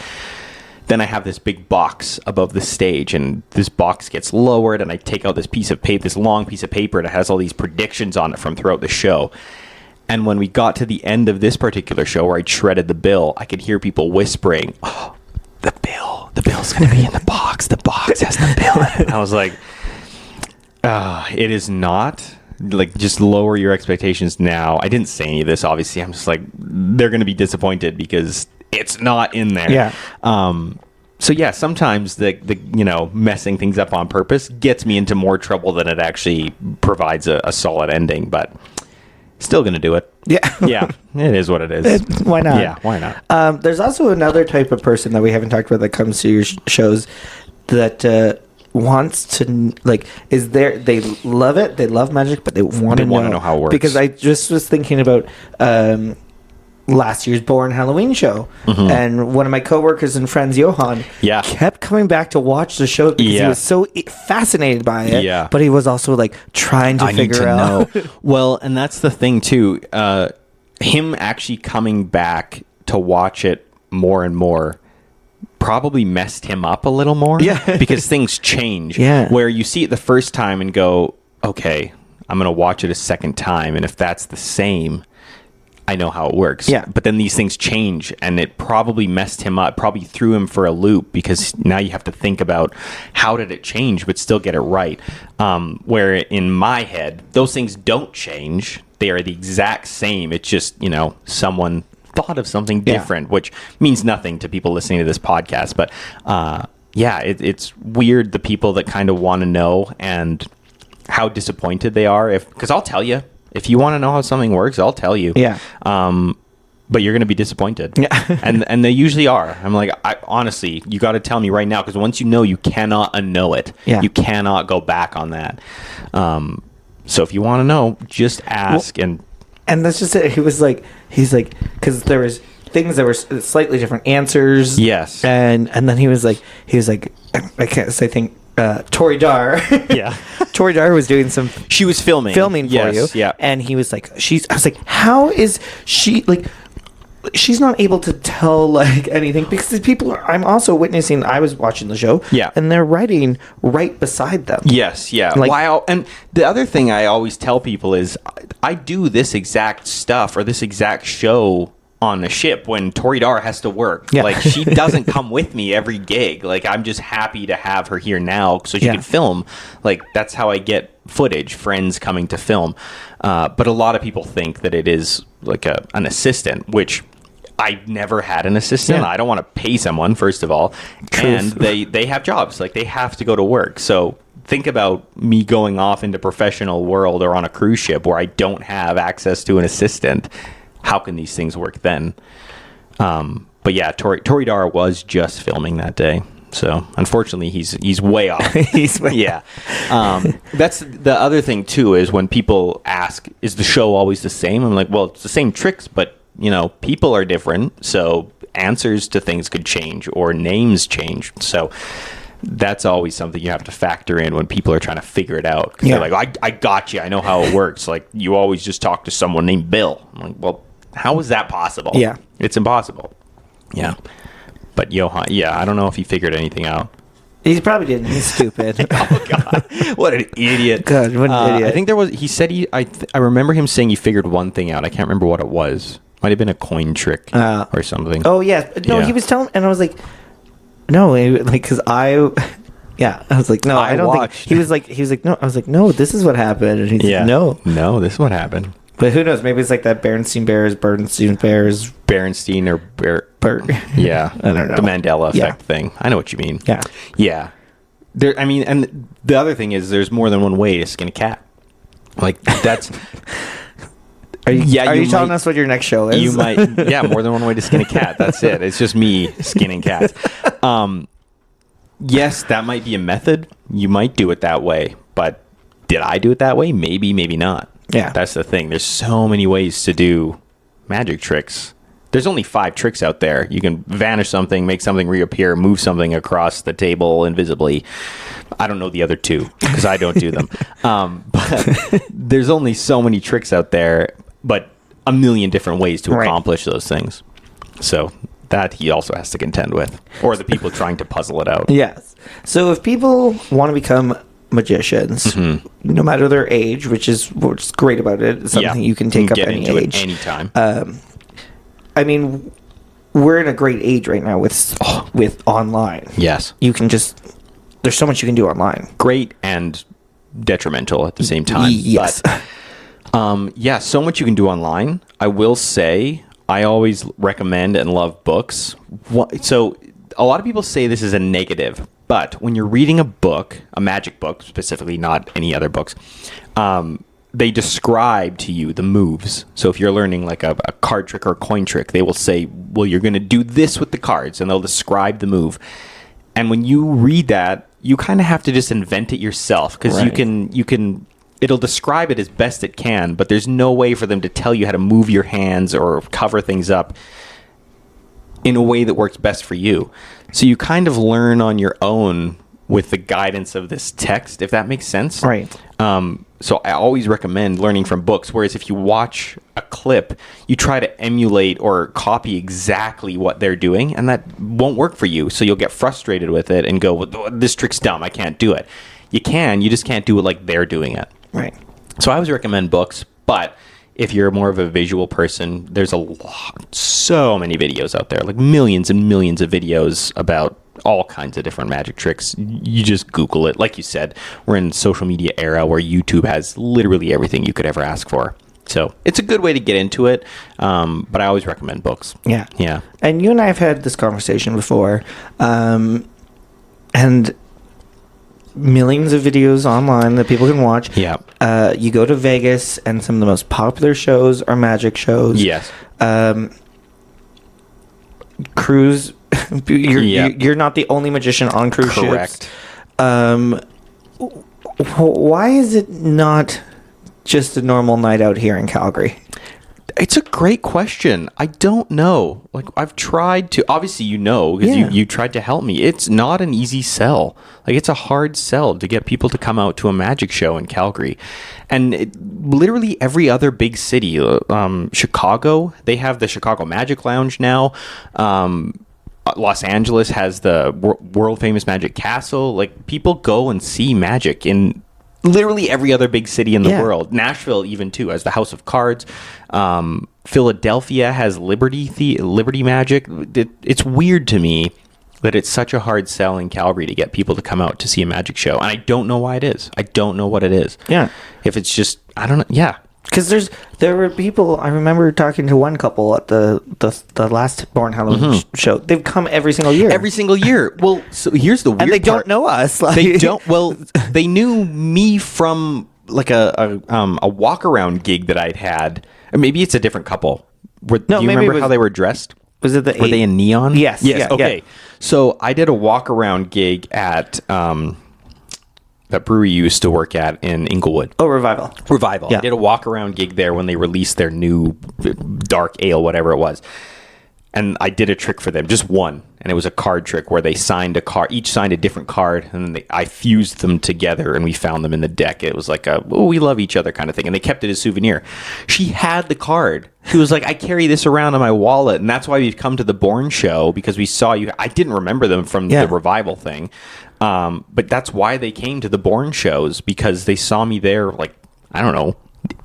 Then I have this big box above the stage, and this box gets lowered, and I take out this piece of paper, this long piece of paper, and it has all these predictions on it from throughout the show. And when we got to the end of this particular show where I shredded the bill, I could hear people whispering, "Oh, the bill's going to be in the box. The box has the bill in it." I was like, it is not. Like, just lower your expectations now. I didn't say any of this, obviously. I'm just like, they're going to be disappointed because it's not in there. Yeah. So yeah, sometimes the messing things up on purpose gets me into more trouble than it actually provides a solid ending, but still going to do it. Yeah. Yeah. It is what it is. Why not? Yeah. Why not? There's also another type of person that we haven't talked about that comes to your shows that wants to they love it, they love magic, but they want to know how it works. Because I just was thinking about last year's Bourne Halloween show, and one of my coworkers and friends, Johan, kept coming back to watch the show because he was so fascinated by it. Yeah. But he was also like trying to figure out. Well, and that's the thing too. Him actually coming back to watch it more and more probably messed him up a little more. Yeah. Because things change. Yeah. Where you see it the first time and go, okay, I'm going to watch it a second time. And if that's the same, I know how it works. Yeah. But then these things change, and it probably messed him up, probably threw him for a loop, because now you have to think about how did it change, but still get it right. Where in my head, those things don't change. They are the exact same. It's just, someone thought of something different, which means nothing to people listening to this podcast. But it's weird, the people that kind of want to know and how disappointed they are. Because I'll tell you. If you want to know how something works, I'll tell you. Yeah. But you're going to be disappointed. Yeah. and they usually are. I'm like, honestly, you got to tell me right now, because once you know, you cannot unknow it. Yeah. You cannot go back on that. So if you want to know, just ask. And that's just it. He's like, because there was things that were slightly different answers. Yes. And then he was like, I can't say thing. Tori Dar. Yeah. Tori Dar was doing some. She was filming for you. Yeah. And he was like, I was like, how is she like? She's not able to tell like anything because the people are. I'm also witnessing. I was watching the show. Yeah. And they're writing right beside them. Yes. Yeah. Like, and the other thing I always tell people is I do this exact stuff or this exact show on a ship when Tori Dar has to work. Yeah. Like, she doesn't come with me every gig. Like, I'm just happy to have her here now so she can film. Like, that's how I get footage, friends coming to film. But a lot of people think that it is like an assistant, which I never had an assistant. Yeah. I don't want to pay someone, first of all. Truth. And they have jobs. Like, they have to go to work. So think about me going off into professional world or on a cruise ship where I don't have access to an assistant. How can these things work then? But yeah, Tori Dar was just filming that day. So unfortunately, he's way off. That's the other thing too, is when people ask, is the show always the same? I'm like, well, it's the same tricks, but people are different. So answers to things could change or names change. So that's always something you have to factor in when people are trying to figure it out. Because they're like, I got you. I know how it works. Like, you always just talk to someone named Bill. I'm like, well, how is that possible? Yeah. It's impossible. Yeah. But Johan, I don't know if he figured anything out. He probably didn't. He's stupid. Oh, God. What an idiot. God, what an idiot. I think he said I remember him saying he figured one thing out. I can't remember what it was. Might have been a coin trick or something. Oh, yeah. No, he was telling, and I was like, no, like, because I was like, no, I don't think. He was like, no. I was like, no, this is what happened. And he's like, no, this is what happened. But who knows? Maybe it's like that Berenstein Bears, Berenstein or Bert. Yeah, I don't know. The Mandela effect thing. I know what you mean. Yeah, yeah. And the other thing is, there's more than one way to skin a cat. Like, that's. Are you telling us what your next show is? You might. Yeah, more than one way to skin a cat. That's it. It's just me skinning cats. yes, that might be a method. You might do it that way, but did I do it that way? Maybe, maybe not. Yeah. That's the thing. There's so many ways to do magic tricks. There's only 5 tricks out there. You can vanish something, make something reappear, move something across the table invisibly. I don't know the other 2 because I don't do them. But there's only so many tricks out there, but a million different ways to accomplish those things. So that he also has to contend with, or the people trying to puzzle it out. Yes. So if people want to become magicians, no matter their age, which is what's great about it, it's something you can take up any age, anytime. I mean, we're in a great age right now with online. Yes. You can just, there's so much you can do online. Great and detrimental at the same time. Yes. But, yeah, so much you can do online. I will say, I always recommend and love books. So a lot of people say this is a negative, but when you're reading a book, a magic book specifically, not any other books, they describe to you the moves. So if you're learning like a card trick or a coin trick, they will say, well, you're going to do this with the cards, and they'll describe the move. And when you read that, you kind of have to just invent it yourself, because you can it'll describe it as best it can, but there's no way for them to tell you how to move your hands or cover things up in a way that works best for you. So you kind of learn on your own with the guidance of this text, if that makes sense. Right. So I always recommend learning from books, whereas if you watch a clip, you try to emulate or copy exactly what they're doing, and that won't work for you. So you'll get frustrated with it and go, well, this trick's dumb, I can't do it. You just can't do it like they're doing it. Right. So I always recommend books, but if you're more of a visual person, there's so many videos out there, like millions and millions of videos about all kinds of different magic tricks. You just Google it. Like you said, we're in social media era where YouTube has literally everything you could ever ask for. So it's a good way to get into it, but I always recommend books. Yeah. Yeah. And you and I have had this conversation before, and millions of videos online that people can watch. Yeah. You go to Vegas, and some of the most popular shows are magic shows. Yes. Cruise. You're not the only magician on cruise ships. Correct. Why is it not just a normal night out here in Calgary? It's a great question. I don't know. Like, I've tried to, obviously, because you tried to help me. It's not an easy sell. Like, it's a hard sell to get people to come out to a magic show in Calgary. And literally every other big city, Chicago, they have the Chicago Magic Lounge now. Los Angeles has the world famous Magic Castle. Like, people go and see magic in literally every other big city in the world. Nashville even too has the House of Cards. Philadelphia has Liberty Magic. It's weird to me that it's such a hard sell in Calgary to get people to come out to see a magic show, and I don't know why it is. I don't know what it is. Yeah. If it's just, I don't know. Yeah. Because there were people, I remember talking to one couple at the last Born Halloween show. They've come every single year. Every single year. Well, so here's the weird and they part. don't know us. They don't. Well, they knew me from like a walk around gig that I'd had. Or maybe it's a different couple. Do you remember how they were dressed? Was it Were they in neon? Yes. Yes. Okay. Yeah. So I did a walk around gig at that brewery you used to work at in Inglewood. Oh, Revival. Yeah. I did a walk around gig there when they released their new dark ale, whatever it was. And I did a trick for them, just one. And it was a card trick where they signed a card, each signed a different card, and then I fused them together and we found them in the deck. It was like we love each other kind of thing. And they kept it as a souvenir. She had the card. She was like, I carry this around in my wallet. And that's why we've come to the Born show, because we saw you. I didn't remember them from the Revival thing. But that's why they came to the Born shows, because they saw me there, like, I don't know,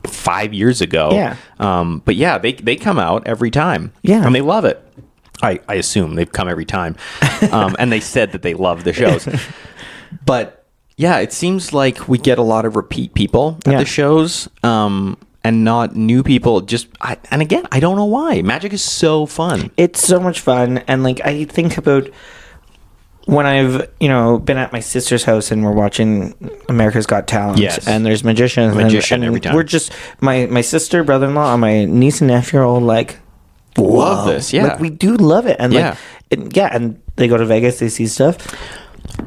5 years ago. Yeah. But yeah, they come out every time. Yeah. And they love it. I assume they've come every time. And they said that they love the shows. But yeah, it seems like we get a lot of repeat people at the shows. And not new people. And again, I don't know why. Magic is so fun. It's so much fun. And like, I think about when I've, been at my sister's house and we're watching America's Got Talent, and there's magicians. And every time. We're just, my sister, brother-in-law, and my niece and nephew are all like, love this. Yeah. Like, we do love it. And yeah. and they go to Vegas, they see stuff.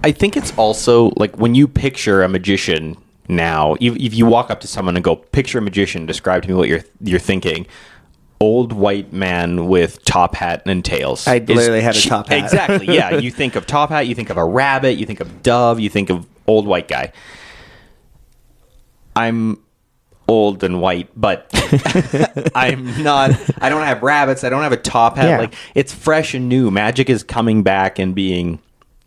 I think it's also like when you picture a magician now, if you walk up to someone and go, picture a magician, describe to me what you're thinking. Old white man with top hat and tails. I literally had a top hat. Exactly. Yeah. You think of top hat, you think of a rabbit, you think of dove, you think of old white guy. I'm old and white, but I'm not. I don't have rabbits. I don't have a top hat. Yeah. Like, it's fresh and new. Magic is coming back and being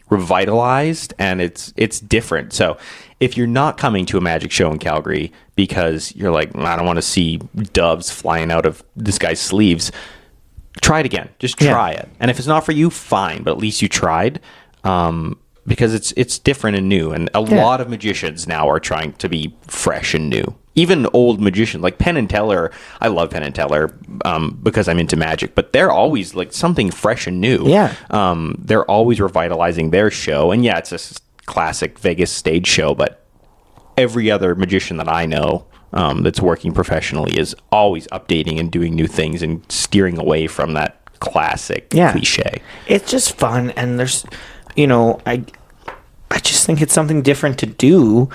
revitalized, and it's different. So if you're not coming to a magic show in Calgary because you're like, I don't want to see doves flying out of this guy's sleeves, try it again. Just try it. And if it's not for you, fine, but at least you tried. Because it's different and new, and a lot of magicians now are trying to be fresh and new. Even old magicians like Penn and Teller. I love Penn and Teller because I'm into magic, but they're always like something fresh and new. Yeah. They're always revitalizing their show, and yeah, it's a classic Vegas stage show, but every other magician that I know that's working professionally is always updating and doing new things and steering away from that classic cliche. It's just fun, and there's, I just think it's something different to do,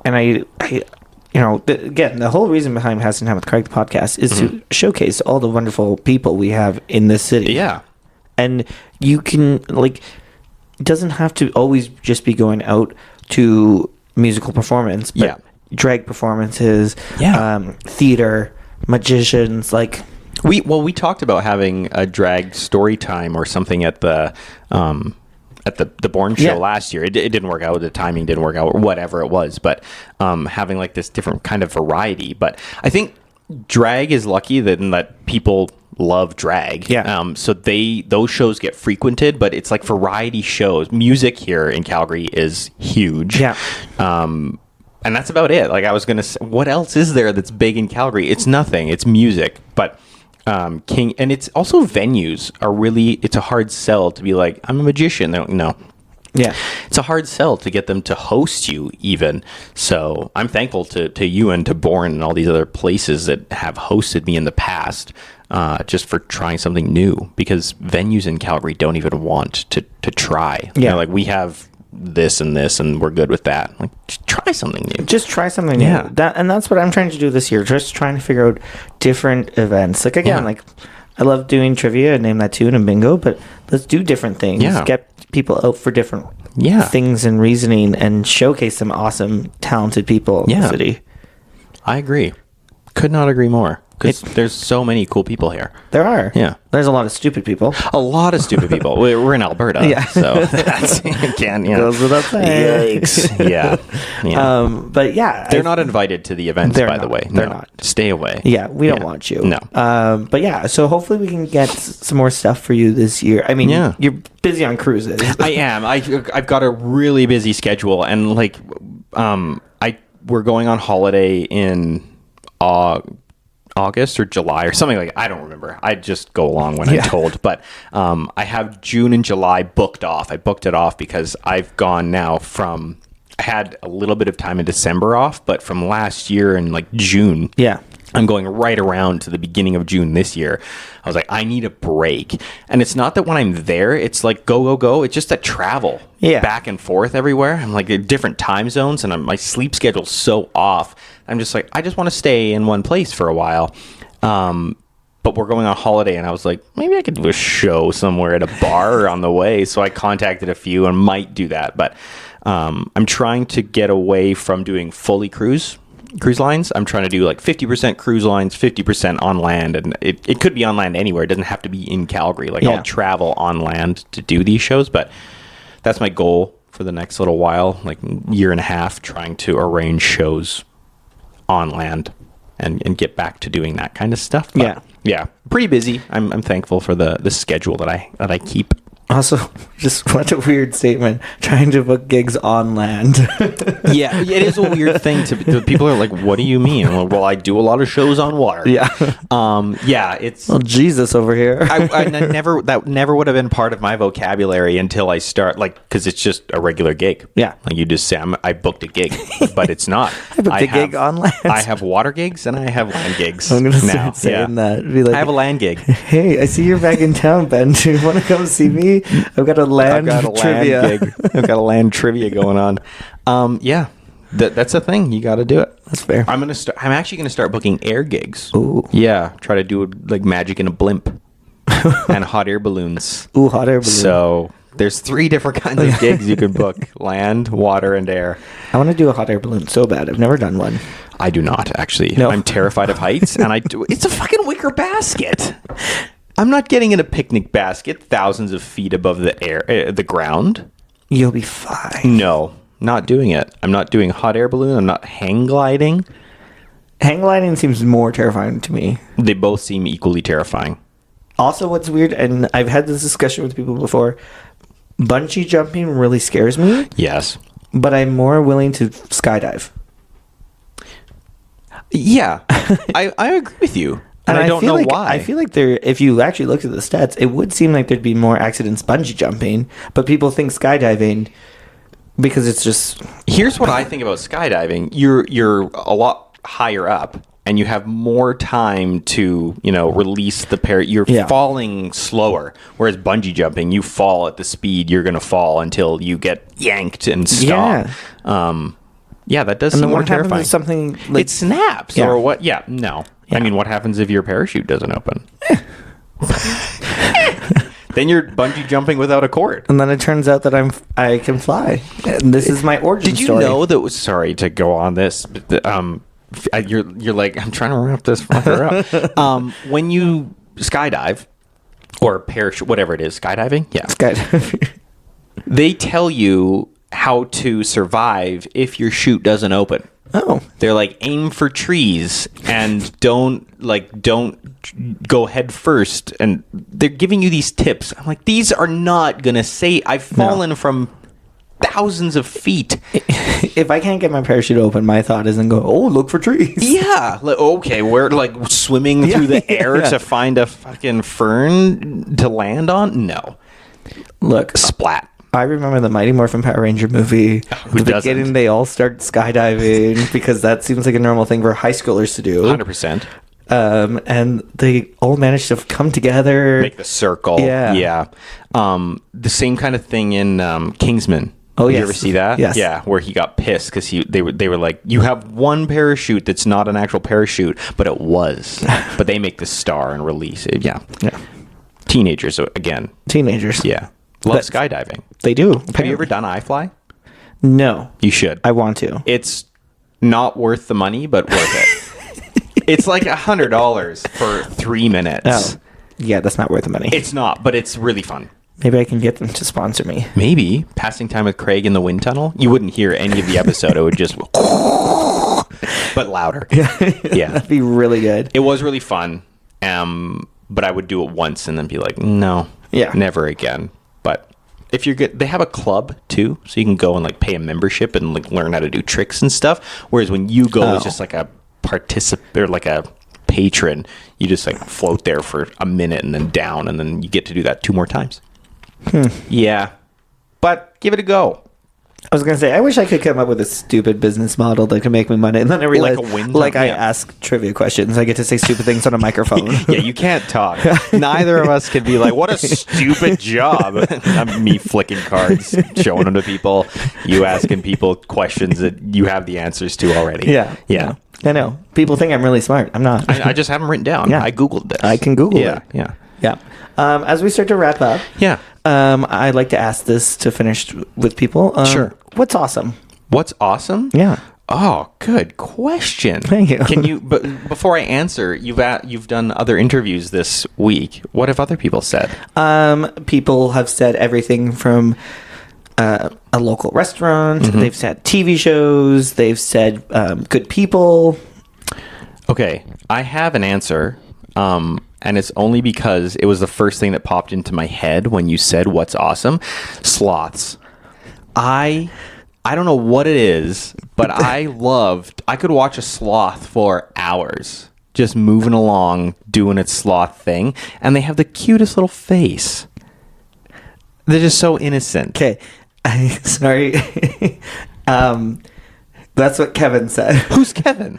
and again, the whole reason behind Has Some Time with Craig, the podcast, is to showcase all the wonderful people we have in this city. Yeah. And you can, it doesn't have to always just be going out to musical performance, but drag performances, theater, magicians, We talked about having a drag story time or something at the Bourne show last year. It didn't work out. The timing didn't work out, or whatever it was. But having this different kind of variety. But I think drag is lucky that people love drag. Yeah. So those shows get frequented, but it's like variety shows. Music here in Calgary is huge. Yeah. And that's about it. I was gonna say, what else is there that's big in Calgary? It's nothing. It's music, but. King, and it's also venues are really, it's a hard sell to be like, I'm a magician. No. Yeah. It's a hard sell to get them to host you even. So I'm thankful to you and to Bourne and all these other places that have hosted me in the past, just for trying something new, because venues in Calgary don't even want to try. Yeah. We have this and this and we're good with that. Just try something new. Just try something new. Yeah. That's what I'm trying to do this year. Just trying to figure out different events. I love doing trivia and Name That Tune and bingo, but let's do different things. Yeah. Get people out for different things and reasoning, and showcase some awesome, talented people in the city. I agree. Could not agree more. Because there's so many cool people here. There are. Yeah. There's a lot of stupid people. A lot of stupid people. We're in Alberta. Yeah. So that's, Goes without saying. Yikes. Yeah. But yeah. They're not invited to the events, by the way. They're not. Stay away. Yeah, we don't want you. No. But yeah, so hopefully we can get some more stuff for you this year. I mean, you're busy on cruises. I am. I've got a really busy schedule, and we're going on holiday in August or July or something I don't remember. I just go along when I'm told. But I have June and July booked off. I booked it off because I've gone now from... I had a little bit of time in December off, but from last year in June... Yeah. I'm going right around to the beginning of June this year. I was like, I need a break. And it's not that when I'm there, it's go. It's just that travel back and forth everywhere. I'm in different time zones, and my sleep schedule's so off. I'm just I just want to stay in one place for a while. But we're going on holiday, and I was like, maybe I could do a show somewhere at a bar on the way. So I contacted a few and might do that. But I'm trying to get away from doing fully cruise lines. I'm trying to do 50% cruise lines, 50% on land, and it could be on land anywhere. It doesn't have to be in Calgary. I'll travel on land to do these shows, but that's my goal for the next little while, year and a half, trying to arrange shows on land and get back to doing that kind of stuff. But yeah, pretty busy. I'm thankful for the schedule that I keep. Also, just what a weird statement, trying to book gigs on land. Yeah, it is a weird thing to people are like, what do you mean? Well, I do a lot of shows on water. Yeah. It's... Well, Jesus over here. that never would have been part of my vocabulary until I start, because it's just a regular gig. Yeah. You just say, I booked a gig, but it's not. I booked a gig on land. I have water gigs and I have land gigs. I'm going to start saying that. Be I have a land gig. Hey, I see you're back in town, Ben. Do you want to come see me? movie. I've got a land trivia. I've got a land trivia going on. Yeah. That's a thing. You got to do it. That's fair. I'm actually gonna start booking air gigs. Ooh. Yeah. Try to do like magic in a blimp and hot air balloons. Ooh, hot air balloon. So there's 3 different kinds of gigs you can book: land, water, and air. I want to do a hot air balloon so bad. I've never done one. I do not actually. No. I'm terrified of heights, and it's a fucking wicker basket. I'm not getting in a picnic basket thousands of feet above the ground. You'll be fine. No, not doing it. I'm not doing hot air balloon. I'm not hang gliding. Hang gliding seems more terrifying to me. They both seem equally terrifying. Also, what's weird, and I've had this discussion with people before, bungee jumping really scares me. Yes. But I'm more willing to skydive. Yeah. I agree with you. And I don't know why. I feel like if you actually looked at the stats, it would seem like there'd be more accidents bungee jumping, but people think skydiving because it's just... Here's what I think about skydiving. You're a lot higher up, and you have more time to, release the parachute. You're falling slower, whereas bungee jumping, you fall at the speed you're going to fall until you get yanked and stop. Yeah, that does seem more terrifying. Something like it snaps or what? Yeah, no. Yeah. I mean, what happens if your parachute doesn't open? Then you're bungee jumping without a cord. And then it turns out that I can fly. And this is my origin story. Did you know that? Sorry to go on this. But, you're like, I'm trying to wrap this fucker up. When you skydive or parachute, whatever it is, skydiving, skydiving. They tell you how to survive if your chute doesn't open. Oh. They're like, aim for trees and don't go head first. And they're giving you these tips. I'm like, these are not going to say I've fallen from thousands of feet. If I can't get my parachute open, my thought isn't go, look for trees. Yeah. Like, okay, we're like swimming through the air to find a fucking fern to land on. No. Look. Splat. I remember the Mighty Morphin Power Ranger movie. Who At the beginning, they all start skydiving because that seems like a normal thing for high schoolers to do. 100%. And they all managed to come together. Make the circle. Yeah. The same kind of thing in Kingsman. Oh, Did yes. you ever see that? Yes. Yeah, where he got pissed because they were like, you have one parachute that's not an actual parachute, but it was. But they make the star and release it. Yeah. Teenagers, again. Teenagers. Yeah. Love skydiving. They do. Apparently. Have you ever done iFly? No. You should. I want to. It's not worth the money, but worth it. It's like $100 for 3 minutes. Oh. Yeah, that's not worth the money. It's not, but it's really fun. Maybe I can get them to sponsor me. Maybe. Passing time with Craig in the wind tunnel. You wouldn't hear any of the episode. It would just... but louder. Yeah. That'd be really good. It was really fun. But I would do it once and then be like, no. Yeah. Never again. But if you're good... They have a club, too. So you can go and like pay a membership and like learn how to do tricks and stuff. Whereas when you go, it's just like a participant or like a patron. You just like float there for a minute and then down. And then you get to do that 2 more times. Yeah, but give it a go. I was gonna say, I wish I could come up with a stupid business model that could make me money, and then I realized, I ask trivia questions, I get to say stupid things on a microphone. Yeah, you can't talk. Neither of us could be like, "What a stupid job!" Me flicking cards, showing them to people. You asking people questions that you have the answers to already. Yeah. I know. People think I'm really smart. I'm not. I just have them written down. Yeah. I googled this. I can Google it. Yeah. As we start to wrap up, I'd like to ask this to finish with people. Sure. What's awesome? What's awesome? Yeah. Oh, good question. Thank you. Can you? But before I answer, you've done other interviews this week. What have other people said? People have said everything from a local restaurant. Mm-hmm. They've said TV shows. They've said good people. Okay, I have an answer. And it's only because it was the first thing that popped into my head when you said what's awesome. Sloths. I don't know what it is, but I could watch a sloth for hours just moving along, doing its sloth thing. And they have the cutest little face. They're just so innocent. Okay. Sorry. That's what Kevin said. Who's Kevin?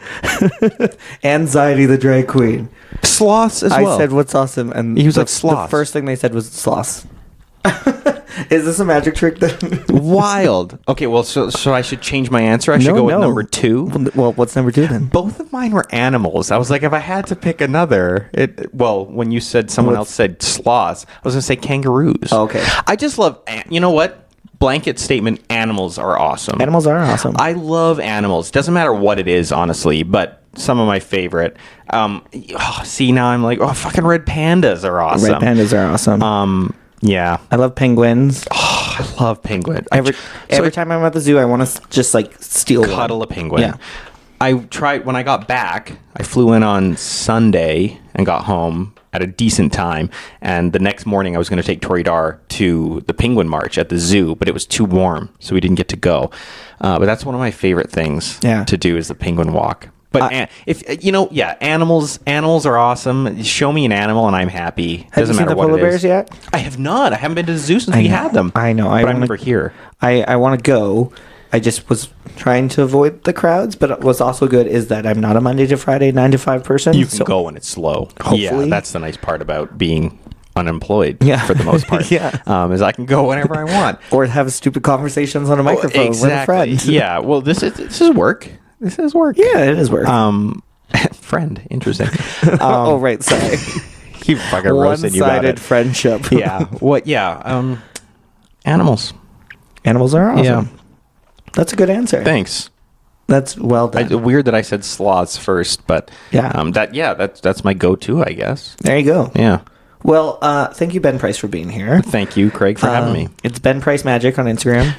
Anxiety, the drag queen. Sloths as well. I said, what's awesome? And he was like, sloths. The first thing they said was sloths. Is this a magic trick then? Wild. Okay, well, so I should change my answer. I should go with number 2. Well, what's number 2 then? Both of mine were animals. I was like, if I had to pick another, when you said someone else said sloths, I was going to say kangaroos. Oh, okay. I just love, you know what? Blanket statement, animals are awesome. Animals are awesome. I love animals. Doesn't matter what it is, honestly, but some of my favorite. See, now I'm like, fucking red pandas are awesome. Red pandas are awesome. Yeah. I love penguins. Oh, I love penguins. Every time I'm at the zoo, I want to just like steal cuddle one. a penguin. Yeah. I tried when I got back. I flew in on Sunday and got home at a decent time. And the next morning, I was going to take Tori Dar to the Penguin March at the zoo, but it was too warm, so we didn't get to go. But that's one of my favorite things to do is the penguin walk. But if you know, animals are awesome. Show me an animal and I'm happy. Have you seen the polar bears yet? I have not. I haven't been to the zoo since we had them. I know. But I'm never here. I want to go. I just was trying to avoid the crowds, but what's also good is that I'm not a Monday to Friday 9 to 5 person. You can go when it's slow. Hopefully. Yeah, that's the nice part about being unemployed for the most part. Is I can go whenever I want. Or have stupid conversations on a microphone with a friend. Yeah, well, this is work. This is work. Yeah, it is work. Friend, interesting. Oh, right, sorry. He fucking roasted you about it. One-sided friendship. Yeah. What? Yeah. Animals. Animals are awesome. Yeah. That's a good answer. Thanks. That's well done. Weird that I said sloths first, but that's my go-to, I guess. There you go. Yeah. Well, thank you, Ben Price, for being here. Thank you, Craig, for having me. It's Ben Price Magic on Instagram.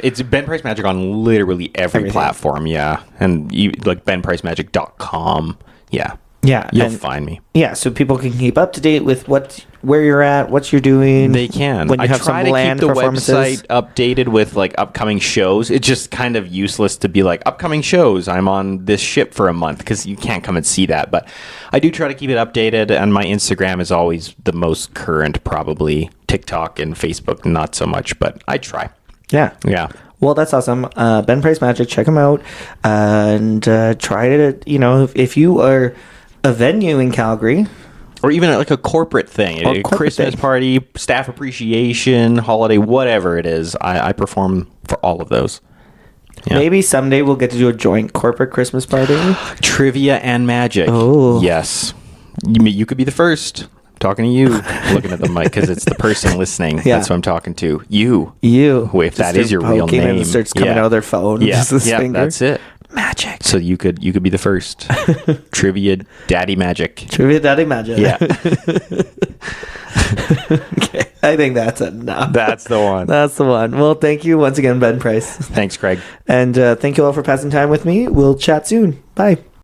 It's Ben Price Magic on literally every platform, and you like benpricemagic.com. Yeah. Yeah. You'll find me. Yeah, so people can keep up to date with where you're at, what you're doing. They can. When you have try some to keep the website updated with like upcoming shows. It's just kind of useless to be like upcoming shows. I'm on this ship for a month because you can't come and see that. But I do try to keep it updated, and my Instagram is always the most current, probably. TikTok and Facebook, not so much, but I try. Yeah. Yeah. Well, that's awesome. Ben Price Magic, check him out, and try to, if you are a venue in Calgary, or even like a corporate thing, a Christmas party, staff appreciation, holiday, whatever it is, I perform for all of those. Yeah. Maybe someday we'll get to do a joint corporate Christmas party. Trivia and magic. Oh. Yes. You could be the first. I'm talking to you, looking at the mic, because it's the person listening. Yeah. That's who I'm talking to. You. If that is your real name. And it starts coming out of their phone. Yeah, finger. That's it. Magic. So you could be the first. Trivia Daddy Magic. Trivia Daddy Magic. Yeah. Okay. I think that's enough. That's the one. That's the one. Well, thank you once again, Ben Price. Thanks, Craig. And thank you all for passing time with me. We'll chat soon. Bye.